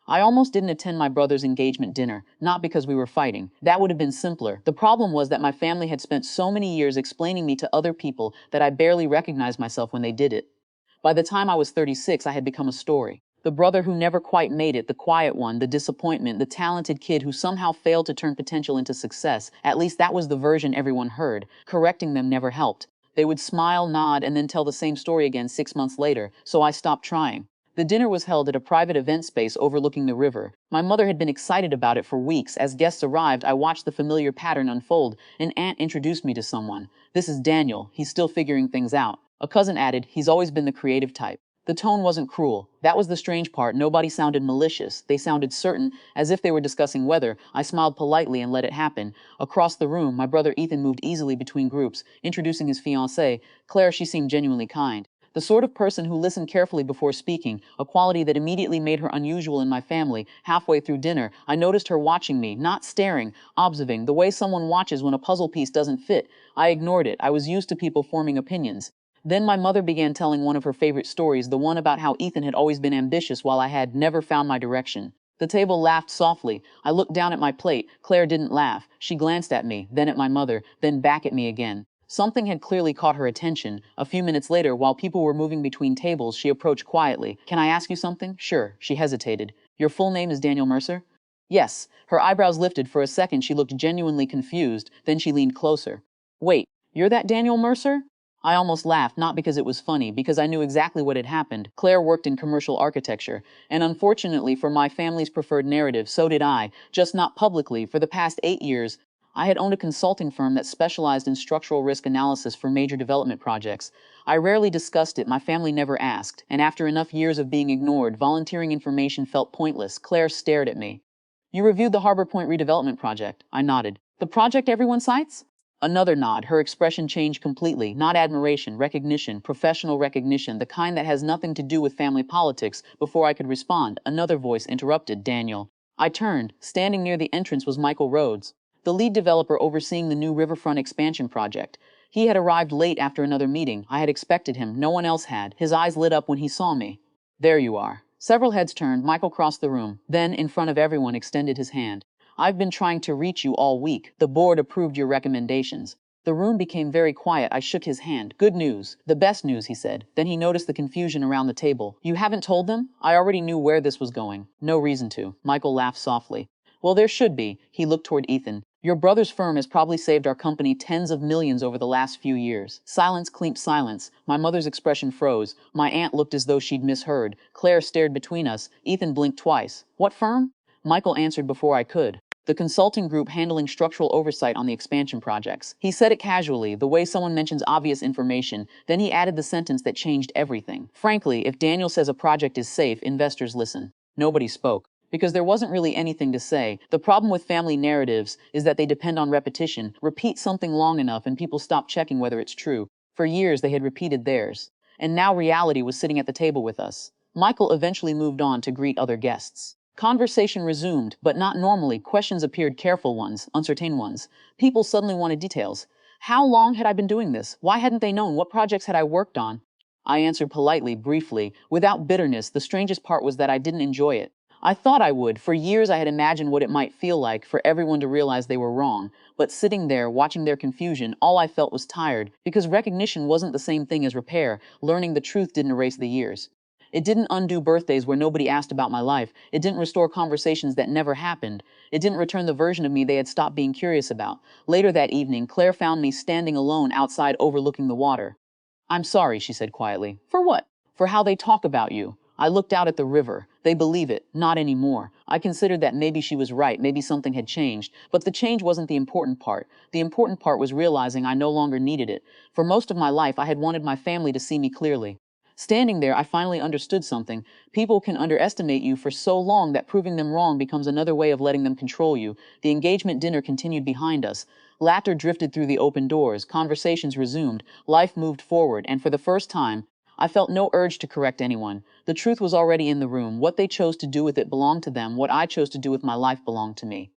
I almost didn't attend my brother's engagement dinner, not because we were fighting. That would have been simpler. The problem was that my family had spent so many years explaining me to other people that I barely recognized myself when they did it. By the time I was 36, I had become a story. The brother who never quite made it, the quiet one, the disappointment, the talented kid who somehow failed to turn potential into success. At least that was the version everyone heard. Correcting them never helped. They would smile, nod, and then tell the same story again 6 months later, so I stopped trying. The dinner was held at a private event space overlooking the river. My mother had been excited about it for weeks. As guests arrived, I watched the familiar pattern unfold. An aunt introduced me to someone. "This is Daniel. He's still figuring things out." A cousin added, "He's always been the creative type." The tone wasn't cruel. That was the strange part. Nobody sounded malicious. They sounded certain, as if they were discussing weather. I smiled politely and let it happen. Across the room, my brother Ethan moved easily between groups, introducing his fiancée. Claire, she seemed genuinely kind. The sort of person who listened carefully before speaking, a quality that immediately made her unusual in my family. Halfway through dinner, I noticed her watching me, not staring, observing, the way someone watches when a puzzle piece doesn't fit. I ignored it. I was used to people forming opinions. Then my mother began telling one of her favorite stories, the one about how Ethan had always been ambitious while I had never found my direction. The table laughed softly. I looked down at my plate. Claire didn't laugh. She glanced at me, then at my mother, then back at me again. Something had clearly caught her attention. A few minutes later, while people were moving between tables, she approached quietly. "Can I ask you something?" "Sure." She hesitated. "Your full name is Daniel Mercer?" "Yes." Her eyebrows lifted. For a second, she looked genuinely confused. Then she leaned closer. "Wait, you're that Daniel Mercer?" I almost laughed, not because it was funny, because I knew exactly what had happened. Claire worked in commercial architecture, and unfortunately for my family's preferred narrative, so did I, just not publicly. For the past 8 years, I had owned a consulting firm that specialized in structural risk analysis for major development projects. I rarely discussed it, my family never asked, and after enough years of being ignored, volunteering information felt pointless. Claire stared at me. "You reviewed the Harbor Point redevelopment project." I nodded. "The project everyone cites?" Another nod. Her expression changed completely. Not admiration, recognition, professional recognition, the kind that has nothing to do with family politics. Before I could respond, another voice interrupted. "Daniel." I turned. Standing near the entrance was Michael Rhodes, the lead developer overseeing the new riverfront expansion project. He had arrived late after another meeting. I had expected him. No one else had. His eyes lit up when he saw me. "There you are." Several heads turned. Michael crossed the room. Then, in front of everyone, extended his hand. "I've been trying to reach you all week. The board approved your recommendations." The room became very quiet. I shook his hand. "Good news. The best news," he said. Then he noticed the confusion around the table. "You haven't told them?" I already knew where this was going. "No reason to." Michael laughed softly. "Well, there should be." He looked toward Ethan. "Your brother's firm has probably saved our company tens of millions over the last few years." Silence, clean silence. My mother's expression froze. My aunt looked as though she'd misheard. Claire stared between us. Ethan blinked twice. "What firm?" Michael answered before I could. "The consulting group handling structural oversight on the expansion projects." He said it casually, the way someone mentions obvious information. Then he added the sentence that changed everything. "Frankly, if Daniel says a project is safe, investors listen." Nobody spoke, because there wasn't really anything to say. The problem with family narratives is that they depend on repetition. Repeat something long enough and people stop checking whether it's true. For years, they had repeated theirs. And now reality was sitting at the table with us. Michael eventually moved on to greet other guests. Conversation resumed, but not normally. Questions appeared, careful ones, uncertain ones. People suddenly wanted details. How long had I been doing this? Why hadn't they known? What projects had I worked on? I answered politely, briefly, without bitterness. The strangest part was that I didn't enjoy it. I thought I would. For years I had imagined what it might feel like for everyone to realize they were wrong. But sitting there, watching their confusion, all I felt was tired, because recognition wasn't the same thing as repair. Learning the truth didn't erase the years. It didn't undo birthdays where nobody asked about my life. It didn't restore conversations that never happened. It didn't return the version of me they had stopped being curious about. Later that evening, Claire found me standing alone outside overlooking the water. "I'm sorry," she said quietly. "For what?" "For how they talk about you." I looked out at the river. They believe it. Not anymore. I considered that maybe she was right. Maybe something had changed. But the change wasn't the important part. The important part was realizing I no longer needed it. For most of my life, I had wanted my family to see me clearly. Standing there, I finally understood something. People can underestimate you for so long that proving them wrong becomes another way of letting them control you. The engagement dinner continued behind us. Laughter drifted through the open doors. Conversations resumed. Life moved forward, and for the first time, I felt no urge to correct anyone. The truth was already in the room. What they chose to do with it belonged to them. What I chose to do with my life belonged to me.